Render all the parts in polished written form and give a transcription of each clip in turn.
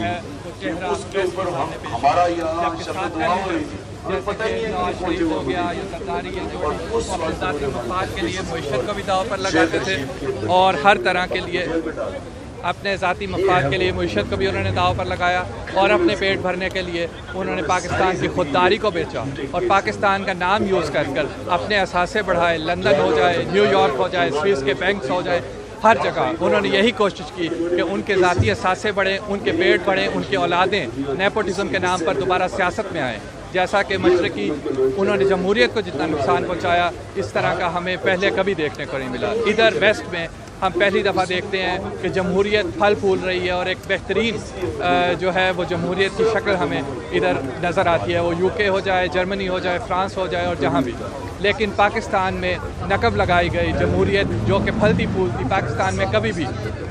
है तो चेहरा हमारा जैसे कि नवाज शरीफ हो गया या सरदारी है जो अपने ज़ाती मफाद के लिए मुइशत को भी दाव पर लगाते थे और हर तरह के लिए अपने ज़ाती मफाद के लिए मुइशत को भी उन्होंने दाव पर लगाया और अपने पेट भरने के लिए उन्होंने पाकिस्तान की खुददारी को बेचा और पाकिस्तान का नाम यूज़ कर अपने असासे बढ़ाए। लंदन हो जाए, न्यूयॉर्क हो जाए, स्विस के बैंक्स हो जाए, हर जगह उन्होंने यही कोशिश की कि उनके ज़ाती असासे बढ़ें, उनके पेट बढ़ें, उनकी औलादें नेपोटिज़म के नाम पर दोबारा सियासत में आएँ। जैसा कि मशरकी उन्होंने जमहूरियत को जितना नुकसान पहुँचाया, इस तरह का हमें पहले कभी देखने को नहीं मिला। इधर वेस्ट में हम पहली दफ़ा देखते हैं कि जमहूरियत फल फूल रही है और एक बेहतरीन जो है वो जमहूरियत की शक्ल हमें इधर नज़र आती है। वो यूके हो जाए, जर्मनी हो जाए, फ्रांस हो जाए और जहाँ भी। लेकिन पाकिस्तान में नकब लगाई गई जमहूरियत जो कि फलती फूलती, पाकिस्तान में कभी भी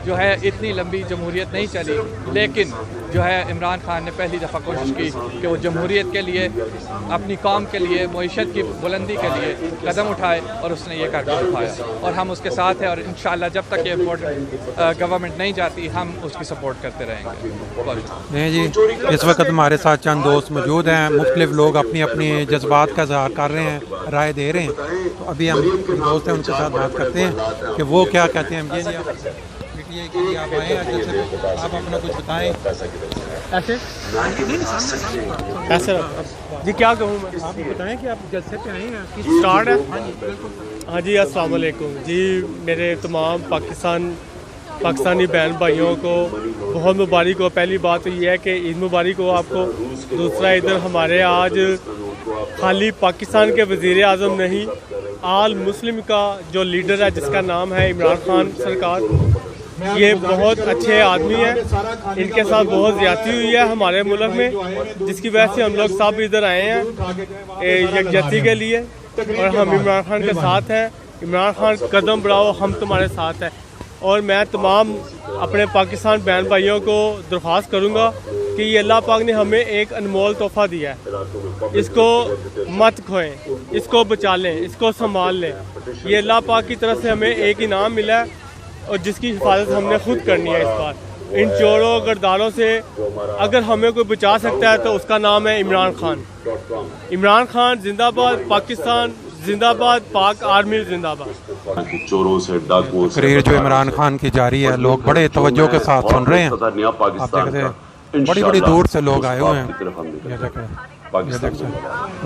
जो है इतनी लंबी जमहूरियत नहीं चली। लेकिन जो है इमरान खान ने पहली दफ़ा कोशिश की कि वो जमहूरियत के लिए, अपनी कौम के लिए, मईशत की बुलंदी के लिए कदम उठाए और उसने ये करके उठाया और हम उसके साथ हैं और इंशाअल्लाह जब तक ये गवर्नमेंट नहीं जाती हम उसकी सपोर्ट करते रहेंगे। नहीं जी, इस वक्त हमारे साथ चंद दोस्त मौजूद हैं। मुख्तलिफ लोग अपनी अपनी जज्बात का इज़हार कर रहे हैं, राय दे रहे हैं। तो अभी हम दोस्त हैं उनके साथ बात करते हैं कि वो क्या कहते हैं। ये PTI के लिए आप आए हैं, जैसे आप अपना कुछ बताएं। ऐसे ऐसे जी क्या कहूँ मैं, आप बताएं कि आप जलसे पे आए हैं, किस स्टार्ट है। हाँ जी बिल्कुल। हाँ जी, अस्सलाम वालेकुम जी। मेरे तमाम पाकिस्तानी बहन भाइयों को बहुत मुबारक हो। पहली बात तो ये है कि ईद मुबारक हो आपको। दूसरा, इधर हमारे आज खाली पाकिस्तान के वज़ीर आज़म नहीं, आल मुस्लिम का जो लीडर है जिसका नाम है इमरान खान सरकार, ये बहुत अच्छे आदमी हैं। इनके साथ बहुत ज़्यादती हुई है हमारे मुल्क में, जिसकी वजह से हम लोग सब इधर आए हैं यकजहती के लिए और हम इमरान खान के साथ हैं। इमरान खान कदम बढ़ाओ, हम तुम्हारे साथ हैं। और मैं तमाम अपने पाकिस्तान बहन भाइयों को दरख्वास्त करूँगा कि ये अल्लाह पाक ने हमें एक अनमोल तोहफ़ा दिया है, इसको मत खोएं, इसको बचा लें, इसको संभाल लें। ये अल्लाह पाक की तरफ से हमें एक इनाम मिला है और जिसकी हिफाजत हमने खुद करनी है। इस बार इन चोरों गरदारों से अगर हमें कोई बचा सकता है तो उसका नाम है इमरान खान। इमरान खान जिंदाबाद, पाकिस्तान जिंदाबाद, पाक आर्मी जिंदाबाद। चोरों से, डाकुओं से तकरीर जो इमरान खान की जारी है, लोग बड़े तवज्जो के साथ सुन रहे हैं। आप देखते हैं बड़ी बड़ी दूर से लोग आए हुए हैं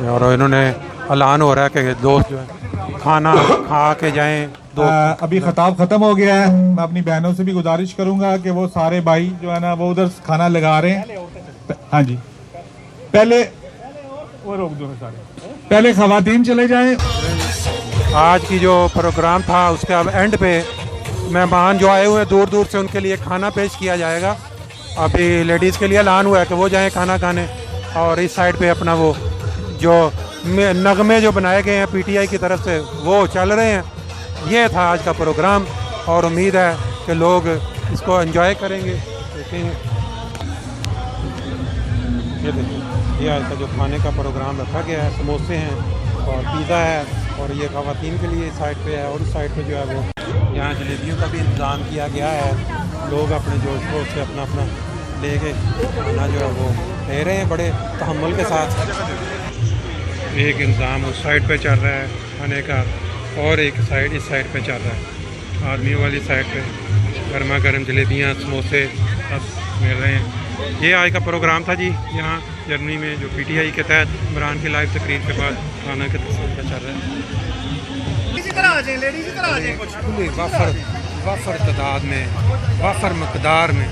और इन्होंने ऐलान हो रहा है कि दोस्त जो है खाना खा के जाएं। अभी खताब खत्म हो गया है। मैं अपनी बहनों से भी गुजारिश करूंगा कि वो सारे भाई जो है ना वो उधर खाना लगा रहे हैं। हाँ जी, पहले वो रोक दो, पहले खवातीन चले जाएं। आज की जो प्रोग्राम था उसके अब एंड पे मेहमान जो आए हुए हैं दूर दूर से, उनके लिए खाना पेश किया जाएगा। अभी लेडीज़ के लिए ऐलान हुआ है कि वो जाएं खाना खाने और इस साइड पे अपना वो जो नगमे जो बनाए गए हैं PTI की तरफ से वो चल रहे हैं। ये था आज का प्रोग्राम और उम्मीद है कि लोग इसको एंजॉय करेंगे। देखेंगे ये देखिए, ये आज का जो खाने का प्रोग्राम रखा गया है, समोसे हैं और पिज़्ज़ा है और ये ख़वातीन के लिए साइड पे है और उस साइड पे जो है वो यहाँ जलेबियों का भी इंतज़ाम किया गया है। लोग अपने जोश खरोश से अपना अपना ले के खाना जो है वो ले रहे हैं बड़े तहम्मुल के साथ। एक इंतज़ाम उस साइड पे चल रहा है खाने का और एक साइड इस साइड पे चल रहा है। आदमियों वाली साइड पे गर्मा गर्म जलेबियाँ, समोसे सब मिल रहे हैं। ये आज का प्रोग्राम था जी यहाँ जर्मनी में जो PTI के तहत इमरान की लाइव तकरीर के बाद खाना के तस्वीर का चल रहा है। वाफर तादाद में, वाफर मकदार में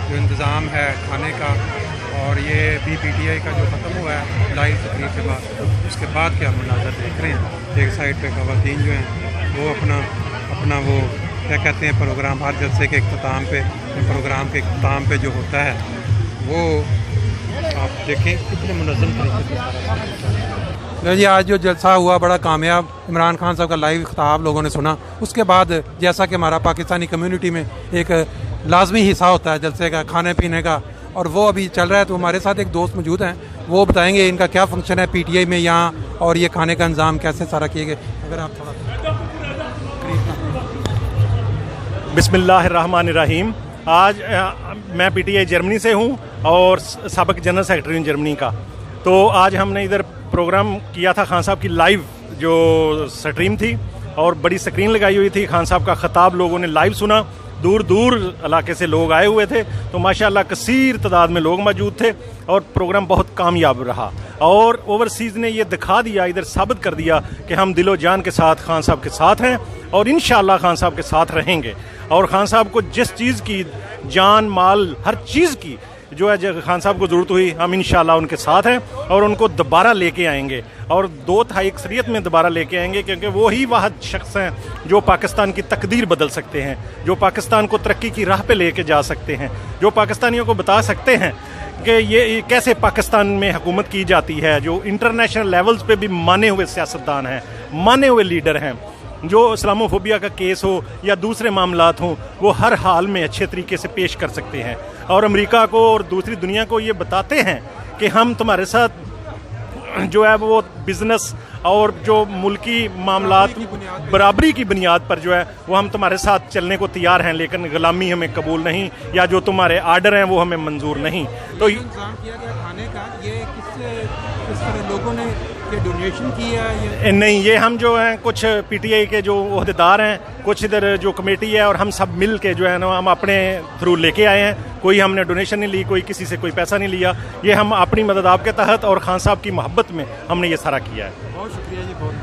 जो इंतज़ाम है खाने का और ये भी PTI का जो ख़त्म हुआ है लाइव तकरीर के बाद, उसके बाद क्या मनाज़र देख रहे हैं। एक साइड पे ख़वातीन जो हैं वो अपना वो क्या कहते हैं प्रोग्राम, हर जलसे के इख्तिताम पे, प्रोग्राम के इख्तिताम पे जो होता है वो आप देखें कितने मुनज़्ज़म तरीके से। जी आज जो जलसा हुआ बड़ा कामयाब, इमरान खान साहब का लाइव खिताब लोगों ने सुना। उसके बाद जैसा कि हमारा पाकिस्तानी कम्युनिटी में एक लाजमी हिस्सा होता है जलसे का, खाने पीने का, और वो अभी चल रहा है। तो हमारे साथ एक दोस्त मौजूद हैं, वो बताएंगे इनका क्या फंक्शन है PTI में यहाँ और ये खाने का इंतज़ाम कैसे सारा किए गए। अगर आप थोड़ा बिस्मिल्लाहिर्रहमानिर्रहीम। आज मैं PTI जर्मनी से हूँ और साबिक जनरल सेक्रेटरी इन जर्मनी का। तो आज हमने इधर प्रोग्राम किया था, खान साहब की लाइव जो स्ट्रीम थी और बड़ी स्क्रीन लगाई हुई थी। खान साहब का खिताब लोगों ने लाइव सुना, दूर दूर इलाके से लोग आए हुए थे, तो माशाल्लाह कसीर तादाद में लोग मौजूद थे और प्रोग्राम बहुत कामयाब रहा। और ओवरसीज़ ने ये दिखा दिया, इधर साबित कर दिया कि हम दिलो जान के साथ खान साहब के साथ हैं और इंशाअल्लाह खान साहब के साथ रहेंगे। और खान साहब को जिस चीज़ की जान माल हर चीज़ की जो है खान साहब को ज़रूरत हुई, हम इंशाअल्लाह उनके साथ हैं और उनको दोबारा लेके आएंगे और 2/3 अक्सरियत में दोबारा लेके आएंगे, क्योंकि वो ही वाहिद शख्स हैं जो पाकिस्तान की तकदीर बदल सकते हैं, जो पाकिस्तान को तरक्की की राह पे लेके जा सकते हैं, जो पाकिस्तानियों को बता सकते हैं कि ये कैसे पाकिस्तान में हुकूमत की जाती है, जो इंटरनेशनल लेवल्स पे भी माने हुए सियासतदान हैं, माने हुए लीडर हैं, जो इस्लामोफोबिया का केस हो या दूसरे मामलात हों वो हर हाल में अच्छे तरीके से पेश कर सकते हैं और अमेरिका को और दूसरी दुनिया को ये बताते हैं कि हम तुम्हारे साथ जो है वो बिज़नेस और जो मुल्की मामलात बराबरी की बुनियाद पर जो है वो हम तुम्हारे साथ चलने को तैयार हैं, लेकिन गुलामी हमें कबूल नहीं, या जो तुम्हारे आर्डर हैं वो हमें मंजूर नहीं। तो इंतजाम किया गया खाने का, ये किस तरह लोगों ने डोनेशन किया है? नहीं, ये हम जो हैं कुछ पीटीआई के जो ओहदेदार हैं, कुछ इधर जो कमेटी है और हम सब मिल के जो है ना हम अपने थ्रू लेके आए हैं। कोई हमने डोनेशन नहीं ली, कोई किसी से कोई पैसा नहीं लिया, ये हम अपनी मदद आपके तहत और खान साहब की मोहब्बत में हमने ये सारा किया है। बहुत शुक्रिया जी, बहुत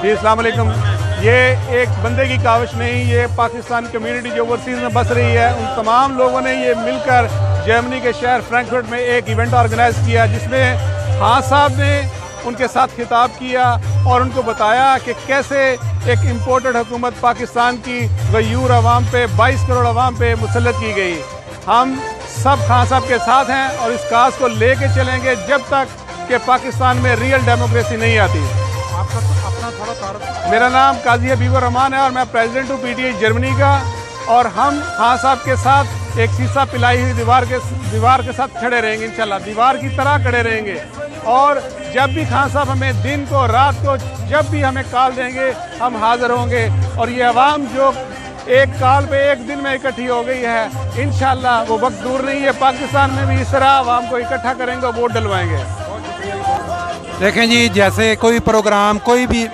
जी। अस्सलाम वालेकुम। ये एक बंदे की काविश नहीं, ये पाकिस्तान कम्युनिटी जो ओवरसीज़ में बस रही है उन तमाम लोगों ने ये मिलकर जर्मनी के शहर फ्रैंकफर्ट में एक इवेंट ऑर्गेनाइज किया, जिसमें खान साहब ने उनके साथ खिताब किया और उनको बताया कि कैसे एक इम्पोर्टेड हुकूमत पाकिस्तान की गयूर अवाम पे 22 करोड़ अवाम पे मुसल्लत की गई। हम सब खान साहब के साथ हैं और इस काज को लेके चलेंगे जब तक कि पाकिस्तान में रियल डेमोक्रेसी नहीं आती। आपका अपना थोड़ा तारुफ। मेरा नाम काजी हबीबुर रहमान है और मैं प्रेसिडेंट हूँ पीटीआई जर्मनी का, और हम खान साहब के साथ एक शीशा पिलाई हुई दीवार के साथ खड़े रहेंगे, इंशाल्लाह दीवार की तरह खड़े रहेंगे। और जब भी खान साहब हमें दिन को रात को जब भी हमें कॉल देंगे हम हाजिर होंगे। और ये अवाम जो एक कॉल पे एक दिन में इकट्ठी हो गई है, इंशाल्लाह वो वक्त दूर नहीं है, पाकिस्तान में भी इस तरह अवाम को इकट्ठा करेंगे और वोट डलवाएंगे। देखें जी, जैसे कोई प्रोग्राम कोई भी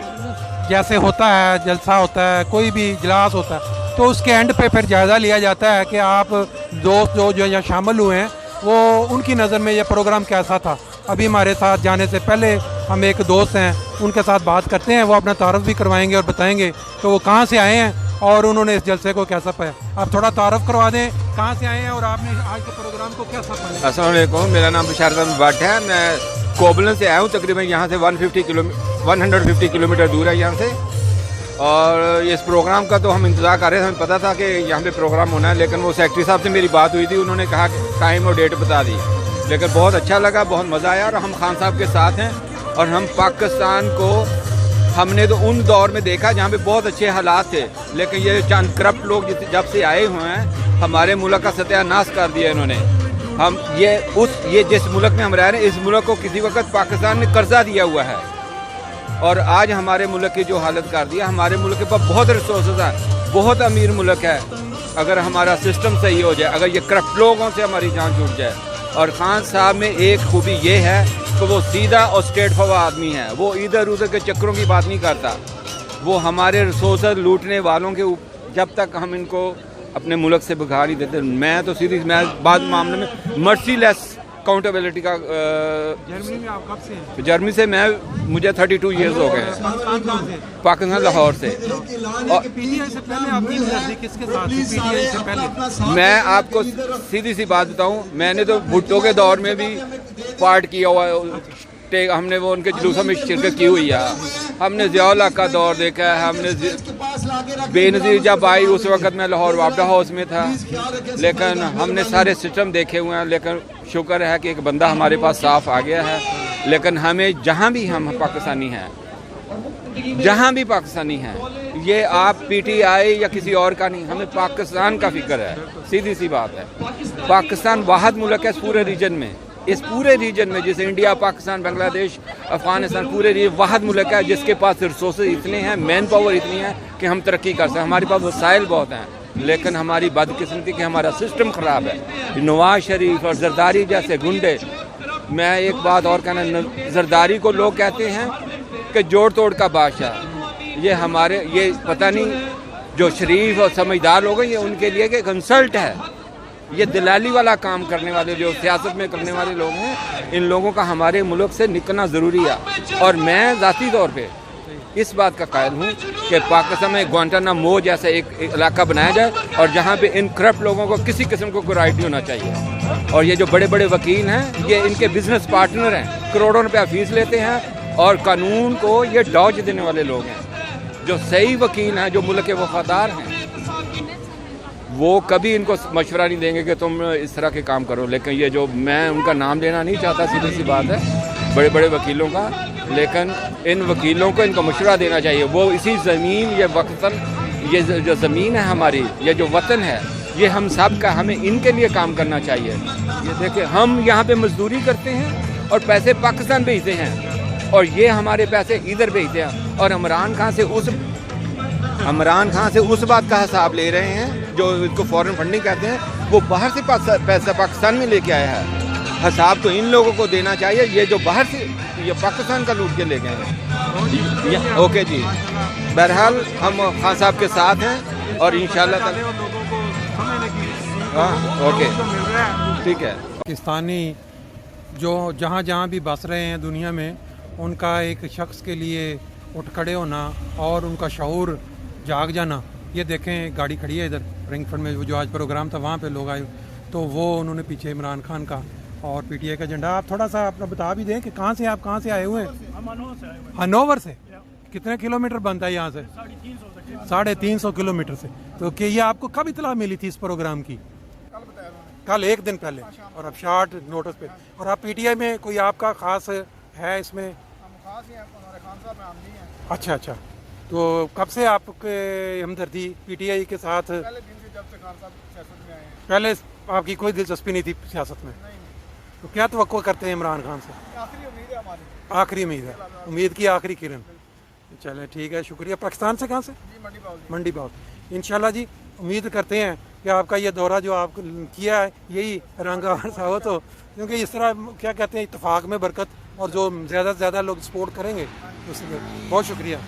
जैसे होता है, जलसा होता है, कोई भी इजलास होता है, तो उसके एंड पे फिर जायज़ा लिया जाता है कि आप दोस्त जो यहाँ शामिल हुए हैं वो उनकी नज़र में ये प्रोग्राम कैसा था। अभी हमारे साथ जाने से पहले हम एक दोस्त हैं, उनके साथ बात करते हैं, वो अपना तारुफ भी करवाएंगे और बताएंगे कि वो कहाँ से आए हैं और उन्होंने इस जलसे को कैसा पाया। आप थोड़ा तारुफ करवा दें, कहाँ से आए हैं और आपने आज के प्रोग्राम को कैसा पाया। अस्सलाम वालेकुम, मेरा नाम बशारत अहमद भट्ट है। मैं कोबलन से आया हूँ, तकरीबन यहाँ से 150 किलोमीटर दूर है यहाँ से। और इस प्रोग्राम का तो हम इंतज़ार कर रहे थे, हमें पता था कि यहाँ पे प्रोग्राम होना है, लेकिन वो सेक्रेटरी साहब से मेरी बात हुई थी, उन्होंने कहा कि टाइम और डेट बता दी। लेकिन बहुत अच्छा लगा, बहुत मज़ा आया और हम खान साहब के साथ हैं। और हम पाकिस्तान को हमने तो उन दौर में देखा जहाँ पे बहुत अच्छे हालात थे, लेकिन ये चंद करप्ट लोग जब से आए हुए हैं हमारे मुल्क का सत्यानाश कर दिया इन्होंने। हम ये जिस मुल्क में हम रह रहे हैं, इस मुल्क को किसी वक्त पाकिस्तान ने कर्जा दिया हुआ है और आज हमारे मुल्क की जो हालत कर दिया। हमारे मुल्क के पास बहुत रिसोर्सेज हैं, बहुत अमीर मुल्क है। अगर हमारा सिस्टम सही हो जाए, अगर ये करप्ट लोगों से हमारी जान छूट जाए। और खान साहब में एक खूबी ये है कि वो सीधा और स्ट्रेट फॉरवर्ड आदमी है, वो इधर उधर के चक्करों की बात नहीं करता। वो हमारे रिसोर्सेज लूटने वालों के जब तक हम इनको अपने मुल्क से भगा नहीं देते, मैं तो सीधी मैं बाद मामले में मर्सीलेस अकाउंटेबिलिटी का। जर्मनी में आप कब से हैं? जर्मनी से मुझे 32 ईयर्स हो गए हैं, पाकिस्तान लाहौर से। और पीटीआई से पहले आपकी जर्सी किसके साथ थी? पीटीआई से पहले मैं आपको सीधी सी बात बताऊं, मैंने तो भुट्टो के दौर में भी पार्ट किया हुआ, हमने वो उनके जुलूसों में शिरकत की हुई है। हमने ज़िया-उल-हक का दौर देखा है, हमने बेनज़ीर जब आई उस वक़्त मैं लाहौर वापडा हाउस में था, लेकिन हमने सारे सिस्टम देखे हुए हैं। लेकिन शुक्र है कि एक बंदा हमारे पास साफ आ गया है। लेकिन हमें जहाँ भी हम पाकिस्तानी हैं, जहाँ भी पाकिस्तानी हैं, ये आप पीटीआई या किसी और का नहीं, हमें पाकिस्तान का फिक्र है। सीधी सी बात है, पाकिस्तान वाहिद मुल्क है इस पूरे रीजन में, इस पूरे रीजन में जैसे इंडिया, पाकिस्तान, बांग्लादेश, अफगानिस्तान, पूरे रीजन वाहिद मुल्क है जिसके पास रिसोर्सेज इतने हैं, मैन पावर इतनी है कि हम तरक्की कर सकते हैं। हमारे पास वसाइल बहुत हैं, लेकिन हमारी बदकिस्मती कि हमारा सिस्टम ख़राब है। नवाज शरीफ और जरदारी जैसे गुंडे, मैं एक बात और कहना, जरदारी को लोग कहते हैं कि जोड़ तोड़ का बादशाह। ये पता नहीं जो शरीफ और समझदार लोग हैं, ये उनके लिए कि कंसल्ट है। ये दलाली वाला काम करने वाले जो सियासत में करने वाले लोग हैं, इन लोगों का हमारे मुल्क से निकलना ज़रूरी है। और मैं ज़ाती तौर पे इस बात का कायल हूँ कि पाकिस्तान में ग्वांटानामो जैसा एक इलाका बनाया जाए और जहाँ पे इन करप्ट लोगों को किसी किस्म को कोई राइट नहीं होना चाहिए। और ये जो बड़े बड़े वकील हैं, ये इनके बिजनेस पार्टनर हैं, करोड़ों रुपया फीस लेते हैं और कानून को ये डॉज देने वाले लोग हैं। जो सही वकील हैं, जो मुल्क के वफादार हैं, वो कभी इनको मशवरा नहीं देंगे कि तुम इस तरह के काम करो। लेकिन ये जो, मैं उनका नाम लेना नहीं चाहता, सीधी सी बात है, बड़े बड़े वकीलों का, लेकिन इन वकीलों को इनको मशवरा देना चाहिए। वो इसी ज़मीन, ये वतन, ये जो ज़मीन है हमारी, ये जो वतन है, ये हम सब का, हमें इनके लिए काम करना चाहिए। ये देखिए, हम यहाँ पे मजदूरी करते हैं और पैसे पाकिस्तान भेजते हैं, और ये हमारे पैसे इधर भेजते हैं। और इमरान खान से उस बात का हिसाब ले रहे हैं, जो इसको फॉरेन फंडिंग कहते हैं, वो बाहर से पैसा पाकिस्तान में लेके आया है। हिसाब तो इन लोगों को देना चाहिए, ये जो बाहर से ये पाकिस्तान का लूट के ले गए हैं। ओके जी, बहरहाल हम खान साहब के साथ हैं और इंशाल्लाह ओके, ठीक है। पाकिस्तानी जो जहाँ जहाँ भी बस रहे हैं दुनिया में, उनका एक शख्स के लिए उठ खड़े होना और उनका शऊर जाग जाना। ये देखें, गाड़ी खड़ी है इधर रिंगफर्ड में, जो आज प्रोग्राम था वहाँ पे लोग आए, तो वो उन्होंने पीछे इमरान खान का और पीटीआई का झंडा। आप थोड़ा सा अपना बता भी दें कि कहाँ से आए हुए हैं? हनोवर से। कितने किलोमीटर बनता है यहाँ से? 350 किलोमीटर से। तो कि ये आपको कब इतला मिली थी इस प्रोग्राम की? कल, एक दिन पहले। और अब शॉर्ट नोटिस पे। और आप पीटीआई में कोई आपका खास है इसमें? अच्छा अच्छा, तो कब से आपके हमदर्दी पीटीआई के साथ? पहले दिन से, जब से खान साहब सियासत में आए हैं। पहले आपकी कोई दिलचस्पी नहीं थी सियासत में? नहीं। तो क्या तवक्को करते हैं इमरान खान से? आखिरी उम्मीद है हमारी। आखिरी उम्मीद है, उम्मीद की आखिरी किरण। चले ठीक है, शुक्रिया। पाकिस्तान से कहाँ से? मंडी बाउल। इंशाल्लाह जी, उम्मीद करते हैं कि आपका ये दौरा जो आप किया है, यही रंगावर सा हो, तो क्योंकि इस तरह क्या कहते हैं, इत्तेफाक में बरकत, और जो ज़्यादा से ज़्यादा लोग सपोर्ट करेंगे उसमें। बहुत शुक्रिया।